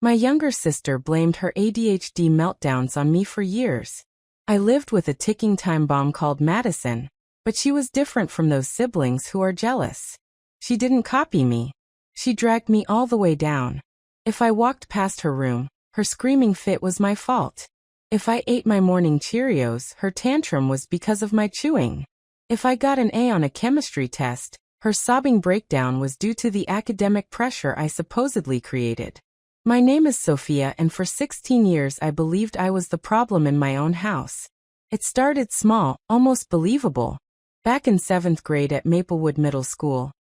My younger sister blamed her ADHD meltdowns on me for years. I lived with a ticking time bomb called Madison, but she was different from those siblings who are jealous. She didn't copy me. She dragged me all the way down. If I walked past her room, her screaming fit was my fault. If I ate my morning Cheerios, her tantrum was because of my chewing. If I got an A on a chemistry test, her sobbing breakdown was due to the academic pressure I supposedly created. My name is Sophia, and for 16 years I believed I was the problem in my own house. It started small, almost believable. Back in 7th grade at Maplewood Middle School,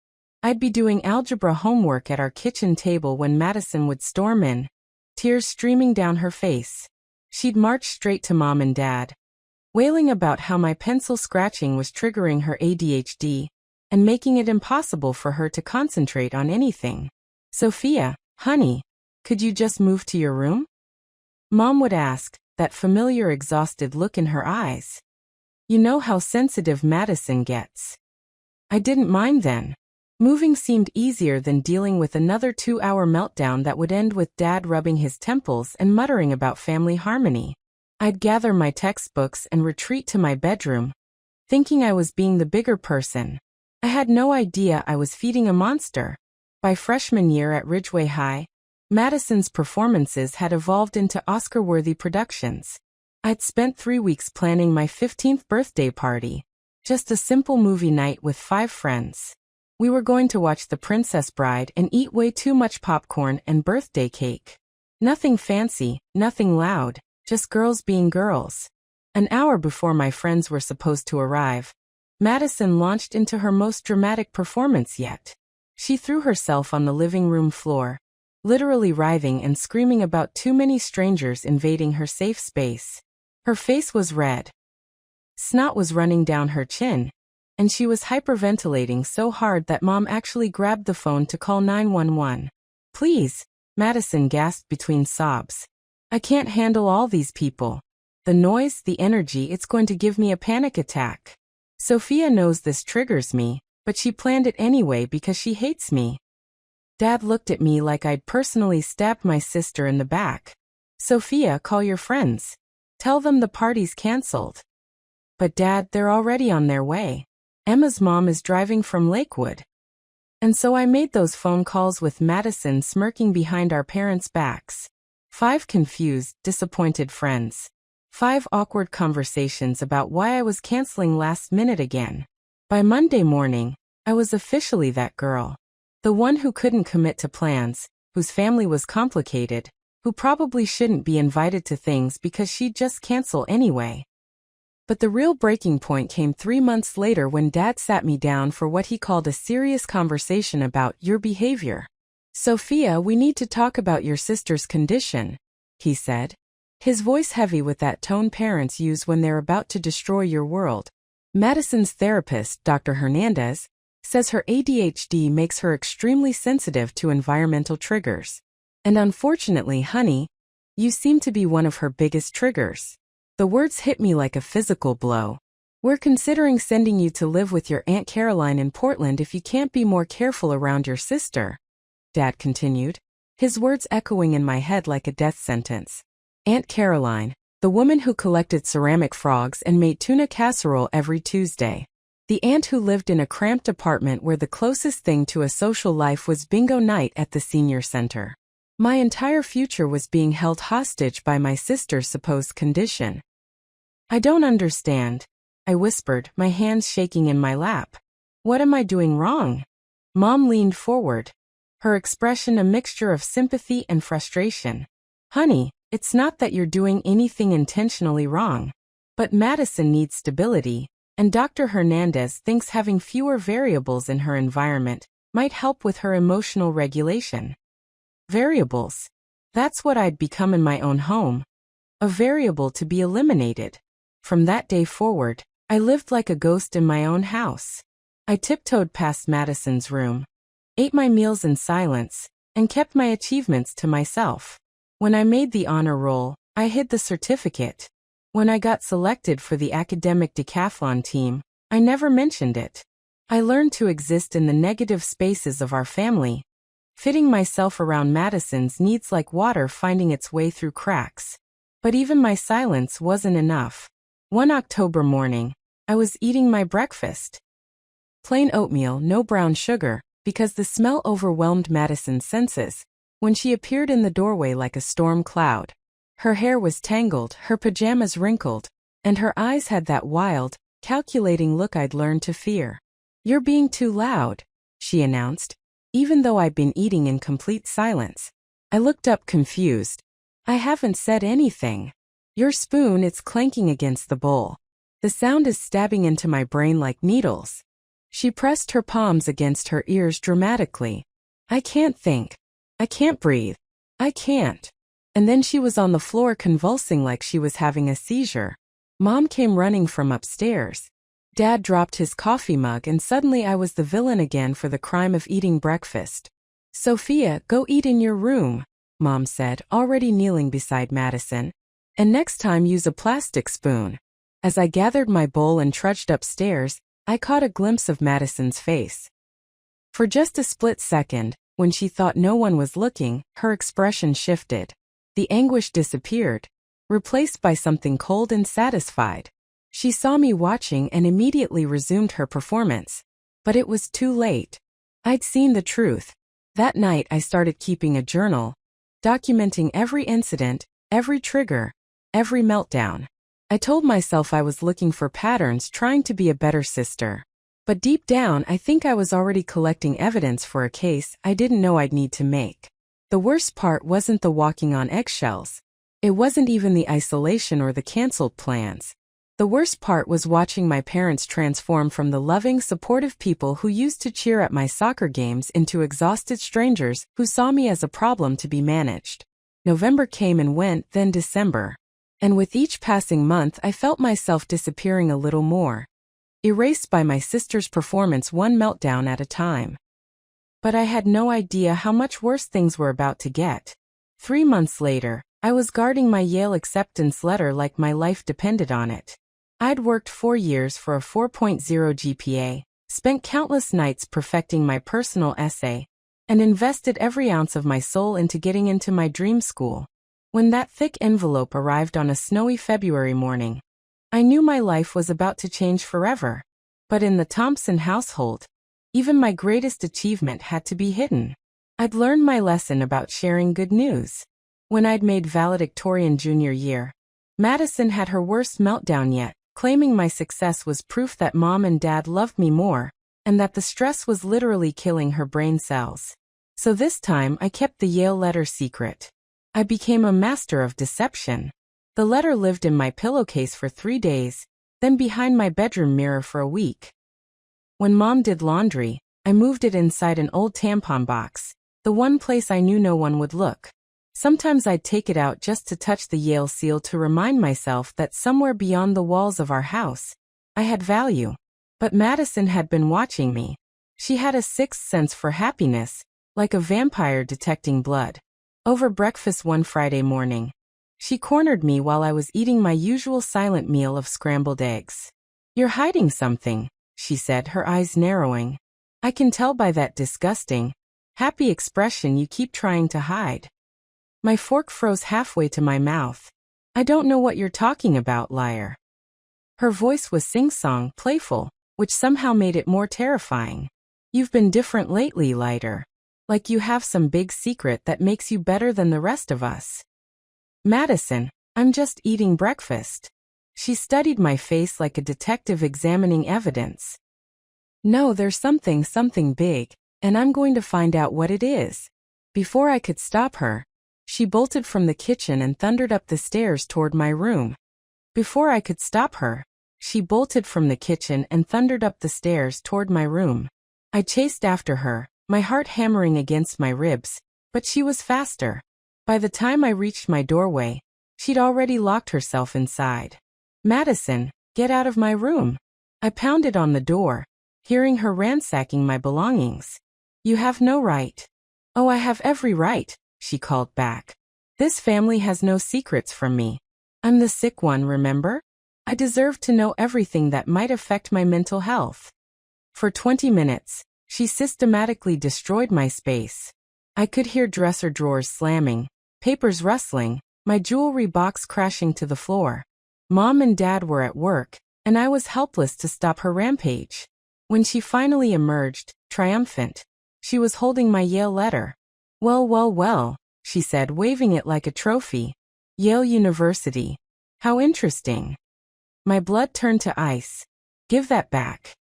I'd be doing algebra homework at our kitchen table when Madison would storm in, tears streaming down her face. She'd march straight to Mom and Dad, wailing about how my pencil scratching was triggering her ADHD and making it impossible for her to concentrate on anything. "Sophia, honey, could you just move to your room?" Mom would ask, that familiar exhausted look in her eyes. You know how sensitive Madison gets. I didn't mind then. Moving seemed easier than dealing with another 2-hour meltdown that would end with Dad rubbing his temples and muttering about family harmony. I'd gather my textbooks and retreat to my bedroom, thinking I was being the bigger person. I had no idea I was feeding a monster. By freshman year at Ridgeway High, Madison's performances had evolved into Oscar-worthy productions. I'd spent 3 weeks planning my 15th birthday party, just a simple movie night with 5 friends. We were going to watch The Princess Bride and eat way too much popcorn and birthday cake. Nothing fancy, nothing loud, just girls being girls. An hour before my friends were supposed to arrive, Madison launched into her most dramatic performance yet. She threw herself on the living room floor, literally writhing and screaming about too many strangers invading her safe space. Her face was red. Snot was running down her chin, and she was hyperventilating so hard that Mom actually grabbed the phone to call 911. "Please," Madison gasped between sobs. "I can't handle all these people. The noise, the energy, it's going to give me a panic attack." Sophia knows this triggers me, but she planned it anyway because she hates me. Dad looked at me like I'd personally stabbed my sister in the back. "Sophia, call your friends. Tell them the party's canceled." "But Dad, they're already on their way. Emma's mom is driving from Lakewood." And so I made those phone calls with Madison smirking behind our parents' backs. 5 confused, disappointed friends. 5 awkward conversations about why I was canceling last minute again. By Monday morning, I was officially that girl. The one who couldn't commit to plans, whose family was complicated, who probably shouldn't be invited to things because she'd just cancel anyway. But the real breaking point came 3 months later when Dad sat me down for what he called a serious conversation about your behavior. "Sophia, we need to talk about your sister's condition," he said, his voice heavy with that tone parents use when they're about to destroy your world. "Madison's therapist, Dr. Hernandez, says her ADHD makes her extremely sensitive to environmental triggers. And unfortunately, honey, you seem to be one of her biggest triggers." The words hit me like a physical blow. "We're considering sending you to live with your Aunt Caroline in Portland if you can't be more careful around your sister," Dad continued, his words echoing in my head like a death sentence. Aunt Caroline, the woman who collected ceramic frogs and made tuna casserole every Tuesday. The aunt who lived in a cramped apartment where the closest thing to a social life was bingo night at the senior center. My entire future was being held hostage by my sister's supposed condition. "I don't understand," I whispered, my hands shaking in my lap. "What am I doing wrong?" Mom leaned forward, her expression a mixture of sympathy and frustration. "Honey, it's not that you're doing anything intentionally wrong. But Madison needs stability, and Dr. Hernandez thinks having fewer variables in her environment might help with her emotional regulation." Variables. That's what I'd become in my own home. A variable to be eliminated. From that day forward, I lived like a ghost in my own house. I tiptoed past Madison's room, ate my meals in silence, and kept my achievements to myself. When I made the honor roll, I hid the certificate. When I got selected for the academic decathlon team, I never mentioned it. I learned to exist in the negative spaces of our family, fitting myself around Madison's needs like water finding its way through cracks. But even my silence wasn't enough. One October morning, I was eating my breakfast. Plain oatmeal, no brown sugar, because the smell overwhelmed Madison's senses, when she appeared in the doorway like a storm cloud. Her hair was tangled, her pajamas wrinkled, and her eyes had that wild, calculating look I'd learned to fear. "You're being too loud," she announced, even though I'd been eating in complete silence. I looked up confused. "I haven't said anything. Your spoon, it's clanking against the bowl. The sound is stabbing into my brain like needles." She pressed her palms against her ears dramatically. "I can't think. I can't breathe. I can't." And then she was on the floor convulsing like she was having a seizure. Mom came running from upstairs. Dad dropped his coffee mug and suddenly I was the villain again for the crime of eating breakfast. "Sophia, go eat in your room," Mom said, already kneeling beside Madison. "And next time use a plastic spoon." As I gathered my bowl and trudged upstairs, I caught a glimpse of Madison's face. For just a split second, when she thought no one was looking, her expression shifted. The anguish disappeared, replaced by something cold and satisfied. She saw me watching and immediately resumed her performance. But it was too late. I'd seen the truth. That night I started keeping a journal, documenting every incident, every trigger, every meltdown. I told myself I was looking for patterns, trying to be a better sister. But deep down, I think I was already collecting evidence for a case I didn't know I'd need to make. The worst part wasn't the walking on eggshells. It wasn't even the isolation or the canceled plans. The worst part was watching my parents transform from the loving, supportive people who used to cheer at my soccer games into exhausted strangers who saw me as a problem to be managed. November came and went, then December. And with each passing month I felt myself disappearing a little more, erased by my sister's performance one meltdown at a time. But I had no idea how much worse things were about to get. 3 months later, I was guarding my Yale acceptance letter like my life depended on it. I'd worked 4 years for a 4.0 GPA, spent countless nights perfecting my personal essay, and invested every ounce of my soul into getting into my dream school. When that thick envelope arrived on a snowy February morning, I knew my life was about to change forever. But in the Thompson household, even my greatest achievement had to be hidden. I'd learned my lesson about sharing good news. When I'd made valedictorian junior year, Madison had her worst meltdown yet, claiming my success was proof that Mom and Dad loved me more, and that the stress was literally killing her brain cells. So this time I kept the Yale letter secret. I became a master of deception. The letter lived in my pillowcase for 3 days, then behind my bedroom mirror for a week. When Mom did laundry, I moved it inside an old tampon box, the one place I knew no one would look. Sometimes I'd take it out just to touch the Yale seal to remind myself that somewhere beyond the walls of our house, I had value. But Madison had been watching me. She had a sixth sense for happiness, like a vampire detecting blood. Over breakfast one Friday morning, she cornered me while I was eating my usual silent meal of scrambled eggs. "You're hiding something," she said, her eyes narrowing. "I can tell by that disgusting, happy expression you keep trying to hide." My fork froze halfway to my mouth. "I don't know what you're talking about, liar." Her voice was sing-song, playful, which somehow made it more terrifying. "You've been different lately, lighter. Like you have some big secret that makes you better than the rest of us." "Madison, I'm just eating breakfast." She studied my face like a detective examining evidence. "No, there's something big, and I'm going to find out what it is." Before I could stop her, she bolted from the kitchen and thundered up the stairs toward my room. Before I could stop her, she bolted from the kitchen and thundered up the stairs toward my room. I chased after her, my heart hammering against my ribs, but she was faster. By the time I reached my doorway, she'd already locked herself inside. "Madison, get out of my room." I pounded on the door, hearing her ransacking my belongings. "You have no right." "Oh, I have every right," she called back. "This family has no secrets from me. I'm the sick one, remember? I deserve to know everything that might affect my mental health." For 20 minutes, she systematically destroyed my space. I could hear dresser drawers slamming, papers rustling, my jewelry box crashing to the floor. Mom and Dad were at work, and I was helpless to stop her rampage. When she finally emerged, triumphant, she was holding my Yale letter. "Well, well, well," she said, waving it like a trophy. "Yale University. How interesting." My blood turned to ice. "Give that back."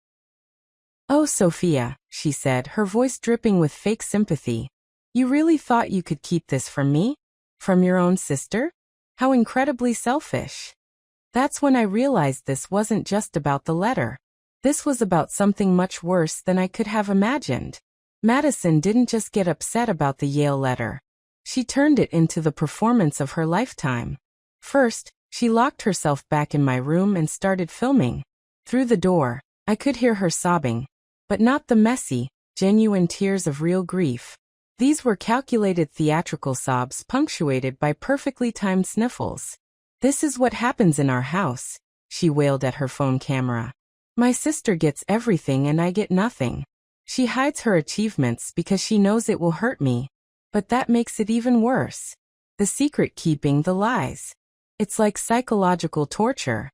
"Oh, Sophia," she said, her voice dripping with fake sympathy. "You really thought you could keep this from me? From your own sister? How incredibly selfish." That's when I realized this wasn't just about the letter. This was about something much worse than I could have imagined. Madison didn't just get upset about the Yale letter. She turned it into the performance of her lifetime. First, she locked herself back in my room and started filming. Through the door, I could hear her sobbing. But not the messy, genuine tears of real grief. These were calculated theatrical sobs punctuated by perfectly timed sniffles. "This is what happens in our house," she wailed at her phone camera. "My sister gets everything and I get nothing. She hides her achievements because she knows it will hurt me. But that makes it even worse. The secret keeping, the lies. It's like psychological torture."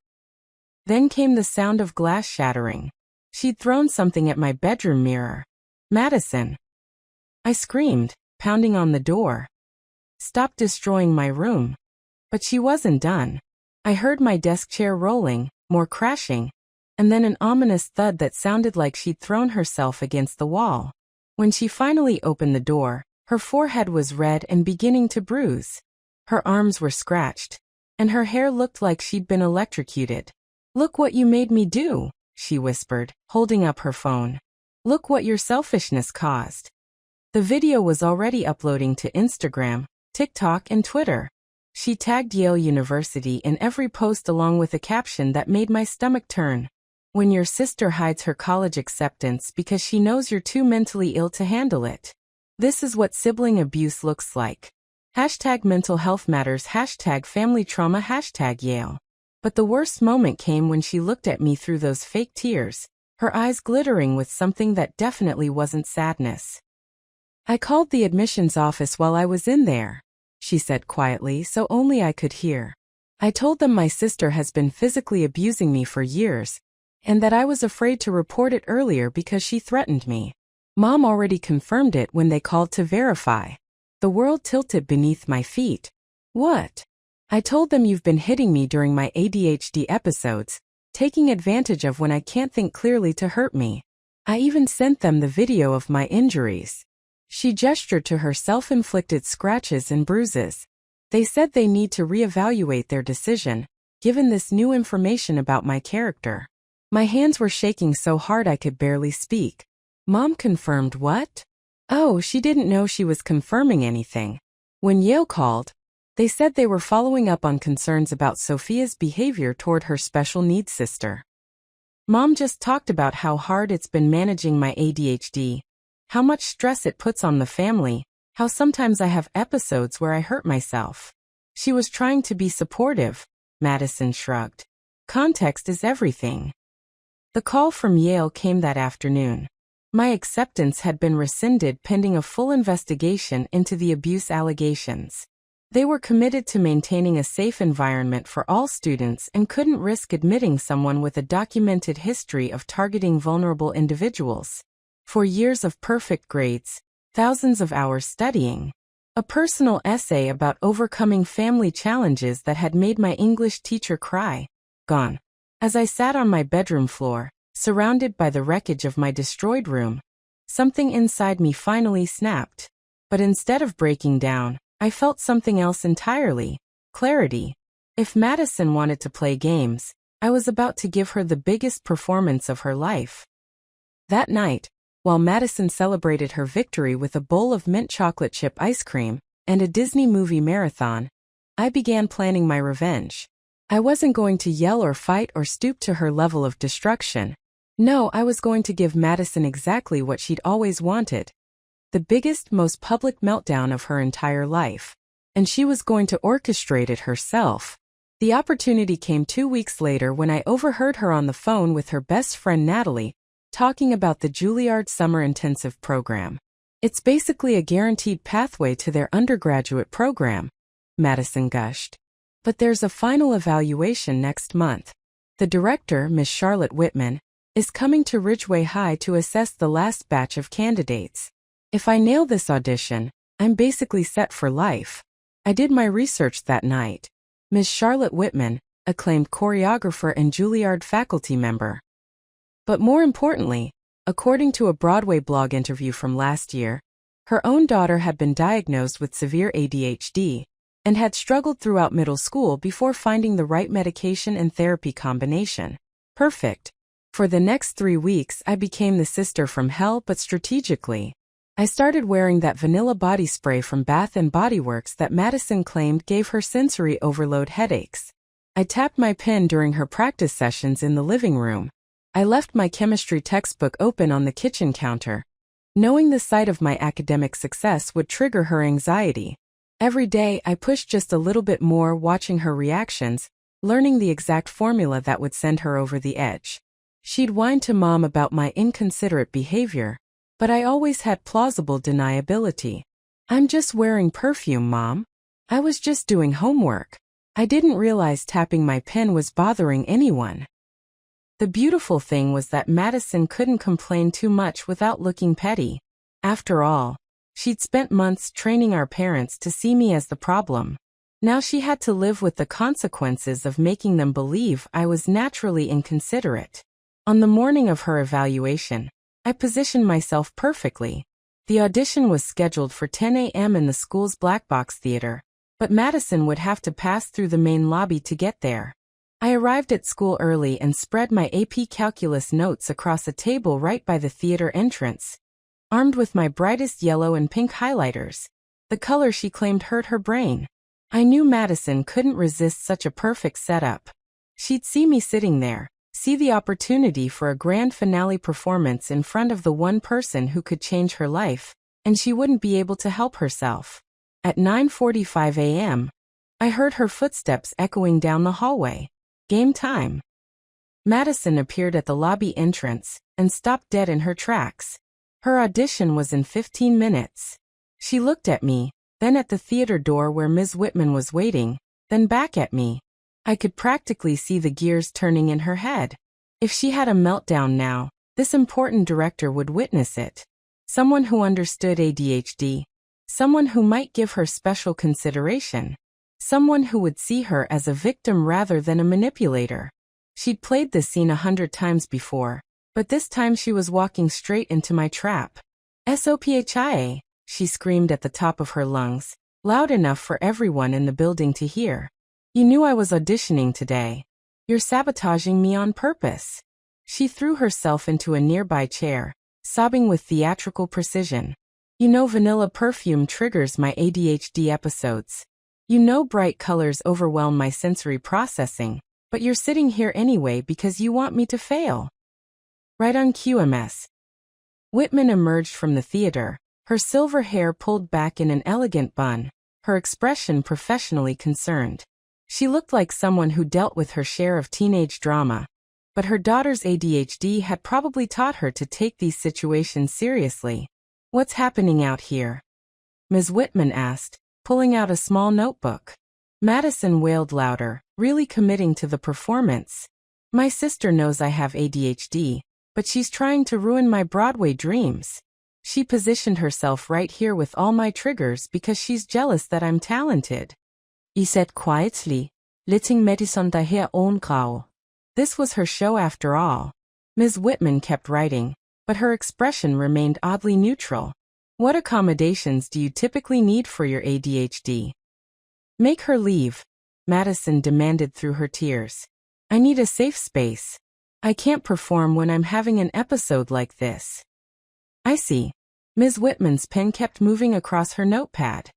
Then came the sound of glass shattering. She'd thrown something at my bedroom mirror. "Madison!" I screamed, pounding on the door. "Stop destroying my room." But she wasn't done. I heard my desk chair rolling, more crashing, and then an ominous thud that sounded like she'd thrown herself against the wall. When she finally opened the door, her forehead was red and beginning to bruise. Her arms were scratched, and her hair looked like she'd been electrocuted. "Look what you made me do," she whispered, holding up her phone. "Look what your selfishness caused." The video was already uploading to Instagram, TikTok, and Twitter. She tagged Yale University in every post along with a caption that made my stomach turn. "When your sister hides her college acceptance because she knows you're too mentally ill to handle it. This is what sibling abuse looks like. Hashtag mental health matters, hashtag family trauma, hashtag Yale." But the worst moment came when she looked at me through those fake tears, her eyes glittering with something that definitely wasn't sadness. "I called the admissions office while I was in there," she said quietly so only I could hear. "I told them my sister has been physically abusing me for years, and that I was afraid to report it earlier because she threatened me. Mom already confirmed it when they called to verify." The world tilted beneath my feet. "What?" "I told them you've been hitting me during my ADHD episodes, taking advantage of when I can't think clearly to hurt me. I even sent them the video of my injuries." She gestured to her self-inflicted scratches and bruises. "They said they need to reevaluate their decision, given this new information about my character." My hands were shaking so hard I could barely speak. "Mom confirmed what?" "Oh, she didn't know she was confirming anything. When Yale called, they said they were following up on concerns about Sophia's behavior toward her special needs sister. Mom just talked about how hard it's been managing my ADHD. How much stress it puts on the family, how sometimes I have episodes where I hurt myself. She was trying to be supportive," Madison shrugged. "Context is everything." The call from Yale came that afternoon. My acceptance had been rescinded pending a full investigation into the abuse allegations. They were committed to maintaining a safe environment for all students and couldn't risk admitting someone with a documented history of targeting vulnerable individuals. 4 years of perfect grades, thousands of hours studying. A personal essay about overcoming family challenges that had made my English teacher cry. Gone. As I sat on my bedroom floor, surrounded by the wreckage of my destroyed room, something inside me finally snapped. But instead of breaking down, I felt something else entirely. Clarity. If Madison wanted to play games, I was about to give her the biggest performance of her life. That night, while Madison celebrated her victory with a bowl of mint chocolate chip ice cream and a Disney movie marathon, I began planning my revenge. I wasn't going to yell or fight or stoop to her level of destruction. No, I was going to give Madison exactly what she'd always wanted. The biggest, most public meltdown of her entire life. And she was going to orchestrate it herself. The opportunity came 2 weeks later when I overheard her on the phone with her best friend Natalie, talking about the Juilliard Summer Intensive program. It's basically a guaranteed pathway to their undergraduate program, Madison gushed. But there's a final evaluation next month. The director, Miss Charlotte Whitman, is coming to Ridgeway High to assess the last batch of candidates. If I nail this audition, I'm basically set for life. I did my research that night. Miss Charlotte Whitman, acclaimed choreographer and Juilliard faculty member. But more importantly, according to a Broadway blog interview from last year, her own daughter had been diagnosed with severe ADHD and had struggled throughout middle school before finding the right medication and therapy combination. Perfect. For the next 3 weeks, I became the sister from hell, but strategically. I started wearing that vanilla body spray from Bath & Body Works that Madison claimed gave her sensory overload headaches. I tapped my pen during her practice sessions in the living room. I left my chemistry textbook open on the kitchen counter, knowing the sight of my academic success would trigger her anxiety. Every day, I pushed just a little bit more, watching her reactions, learning the exact formula that would send her over the edge. She'd whine to Mom about my inconsiderate behavior, but I always had plausible deniability. I'm just wearing perfume, Mom. I was just doing homework. I didn't realize tapping my pen was bothering anyone. The beautiful thing was that Madison couldn't complain too much without looking petty. After all, she'd spent months training our parents to see me as the problem. Now she had to live with the consequences of making them believe I was naturally inconsiderate. On the morning of her evaluation, I positioned myself perfectly. The audition was scheduled for 10 a.m. in the school's black box theater, but Madison would have to pass through the main lobby to get there. I arrived at school early and spread my AP Calculus notes across a table right by the theater entrance, armed with my brightest yellow and pink highlighters, the color she claimed hurt her brain. I knew Madison couldn't resist such a perfect setup. She'd see me sitting there, see the opportunity for a grand finale performance in front of the one person who could change her life, and she wouldn't be able to help herself. At 9:45 a.m., I heard her footsteps echoing down the hallway. Game time. Madison appeared at the lobby entrance and stopped dead in her tracks. Her audition was in 15 minutes. She looked at me, then at the theater door where Ms. Whitman was waiting, then back at me. I could practically see the gears turning in her head. If she had a meltdown now, this important director would witness it. Someone who understood ADHD. Someone who might give her special consideration. Someone who would see her as a victim rather than a manipulator. She'd played this scene 100 times before, but this time she was walking straight into my trap. "SOPHIA," she screamed at the top of her lungs, loud enough for everyone in the building to hear. "You knew I was auditioning today. You're sabotaging me on purpose." She threw herself into a nearby chair, sobbing with theatrical precision. "You know vanilla perfume triggers my ADHD episodes. You know bright colors overwhelm my sensory processing, but you're sitting here anyway because you want me to fail." Right on QMS. Whitman emerged from the theater, her silver hair pulled back in an elegant bun, her expression professionally concerned. She looked like someone who dealt with her share of teenage drama, but her daughter's ADHD had probably taught her to take these situations seriously. "What's happening out here?" Ms. Whitman asked, pulling out a small notebook. Madison wailed louder, really committing to the performance. "My sister knows I have ADHD, but she's trying to ruin my Broadway dreams. She positioned herself right here with all my triggers because she's jealous that I'm talented." He said quietly, letting Madison daher ongrau. This was her show after all. Ms. Whitman kept writing, but her expression remained oddly neutral. "What accommodations do you typically need for your ADHD?" "Make her leave," Madison demanded through her tears. "I need a safe space. I can't perform when I'm having an episode like this." "I see." Ms. Whitman's pen kept moving across her notepad.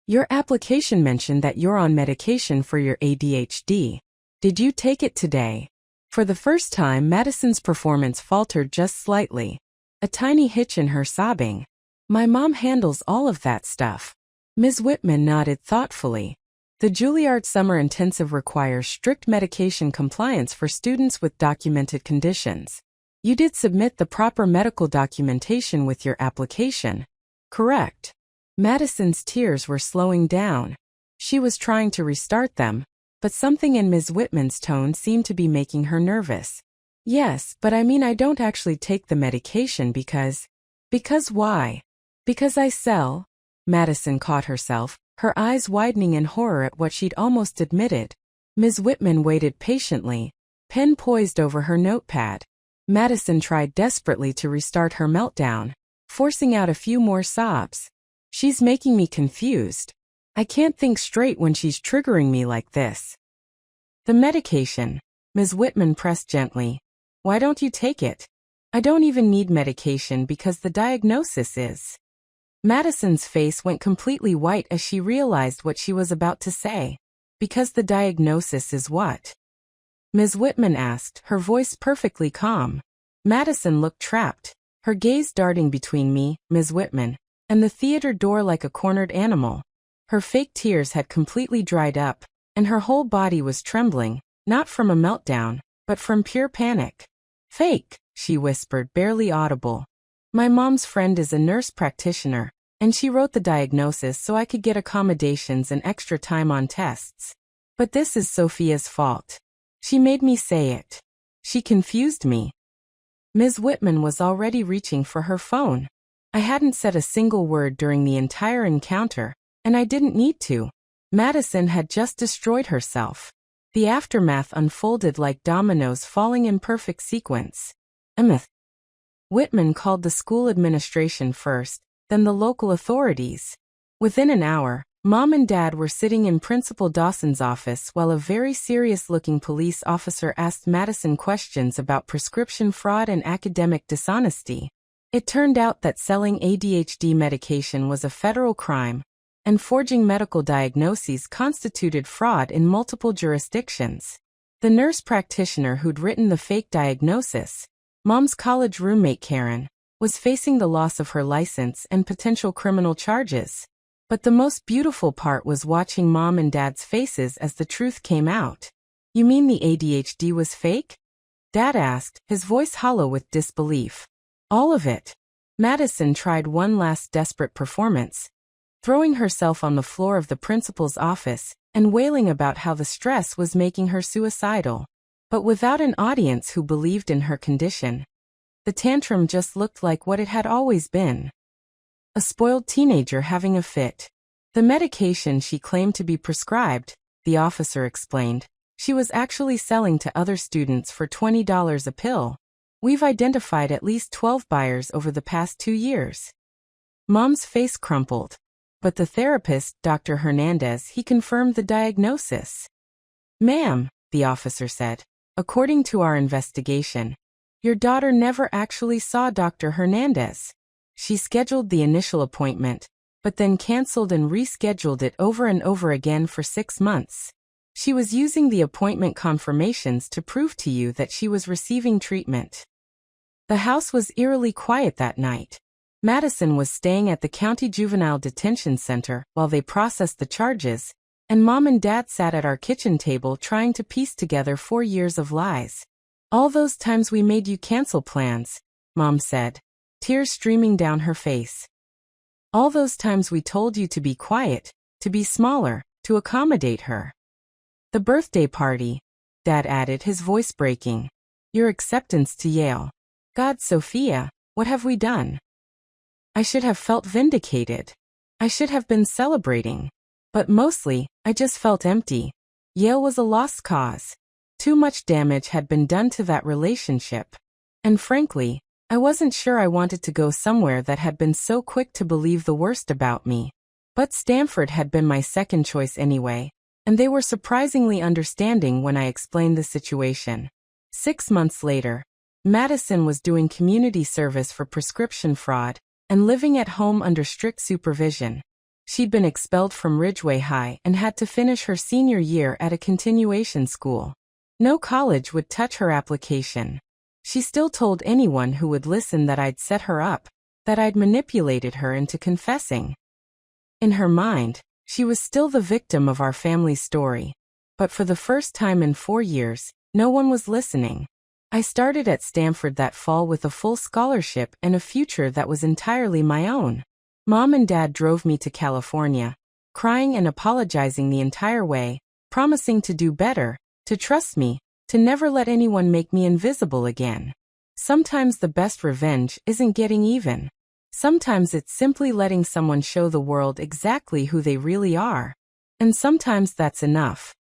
"Your application mentioned that you're on medication for your ADHD. Did you take it today?" For the first time, Madison's performance faltered just slightly, a tiny hitch in her sobbing. "My mom handles all of that stuff." Ms. Whitman nodded thoughtfully. The Juilliard Summer Intensive requires strict medication compliance for students with documented conditions. You did submit the proper medical documentation with your application. Correct. Madison's tears were slowing down. She was trying to restart them, but something in Ms. Whitman's tone seemed to be making her nervous. Yes, but I mean I don't actually take the medication because… Because why? Because I sell? Madison caught herself, her eyes widening in horror at what she'd almost admitted. Ms. Whitman waited patiently, pen poised over her notepad. Madison tried desperately to restart her meltdown, forcing out a few more sobs. She's making me confused. I can't think straight when she's triggering me like this. The medication, Ms. Whitman pressed gently. Why don't you take it? I don't even need medication because the diagnosis is… Madison's face went completely white as she realized what she was about to say. Because the diagnosis is what? Ms. Whitman asked, her voice perfectly calm. Madison looked trapped, her gaze darting between me, Ms. Whitman, and the theater door like a cornered animal. Her fake tears had completely dried up, and her whole body was trembling, not from a meltdown, but from pure panic. Fake, she whispered, barely audible. My mom's friend is a nurse practitioner, and she wrote the diagnosis so I could get accommodations and extra time on tests. But this is Sophia's fault. She made me say it. She confused me. Ms. Whitman was already reaching for her phone. I hadn't said a single word during the entire encounter, and I didn't need to. Madison had just destroyed herself. The aftermath unfolded like dominoes falling in perfect sequence. Whitman called the school administration first, then the local authorities. Within an hour, Mom and Dad were sitting in Principal Dawson's office while a very serious-looking police officer asked Madison questions about prescription fraud and academic dishonesty. It turned out that selling ADHD medication was a federal crime, and forging medical diagnoses constituted fraud in multiple jurisdictions. The nurse practitioner who'd written the fake diagnosis, Mom's college roommate Karen, was facing the loss of her license and potential criminal charges. But the most beautiful part was watching Mom and Dad's faces as the truth came out. You mean the ADHD was fake? Dad asked, his voice hollow with disbelief. All of it. Madison tried one last desperate performance, throwing herself on the floor of the principal's office and wailing about how the stress was making her suicidal. But without an audience who believed in her condition. The tantrum just looked like what it had always been. A spoiled teenager having a fit. The medication she claimed to be prescribed, the officer explained, she was actually selling to other students for $20 a pill. We've identified at least 12 buyers over the past 2 years. Mom's face crumpled. But the therapist, Dr. Hernandez, he confirmed the diagnosis. Ma'am, the officer said, according to our investigation, your daughter never actually saw Dr. Hernandez. She scheduled the initial appointment, but then canceled and rescheduled it over and over again for 6 months. She was using the appointment confirmations to prove to you that she was receiving treatment. The house was eerily quiet that night. Madison was staying at the County Juvenile Detention Center while they processed the charges, and Mom and Dad sat at our kitchen table trying to piece together 4 years of lies. All those times we made you cancel plans, Mom said, tears streaming down her face. All those times we told you to be quiet, to be smaller, to accommodate her. The birthday party, Dad added, his voice breaking. Your acceptance to Yale. God, Sophia, what have we done? I should have felt vindicated. I should have been celebrating. But mostly, I just felt empty. Yale was a lost cause. Too much damage had been done to that relationship. And frankly, I wasn't sure I wanted to go somewhere that had been so quick to believe the worst about me. But Stanford had been my second choice anyway, and they were surprisingly understanding when I explained the situation. 6 months later, Madison was doing community service for prescription fraud and living at home under strict supervision. She'd been expelled from Ridgeway High and had to finish her senior year at a continuation school. No college would touch her application. She still told anyone who would listen that I'd set her up, that I'd manipulated her into confessing. In her mind, she was still the victim of our family's story. But for the first time in 4 years, no one was listening. I started at Stanford that fall with a full scholarship and a future that was entirely my own. Mom and Dad drove me to California, crying and apologizing the entire way, promising to do better, to trust me, to never let anyone make me invisible again. Sometimes the best revenge isn't getting even. Sometimes it's simply letting someone show the world exactly who they really are. And sometimes that's enough.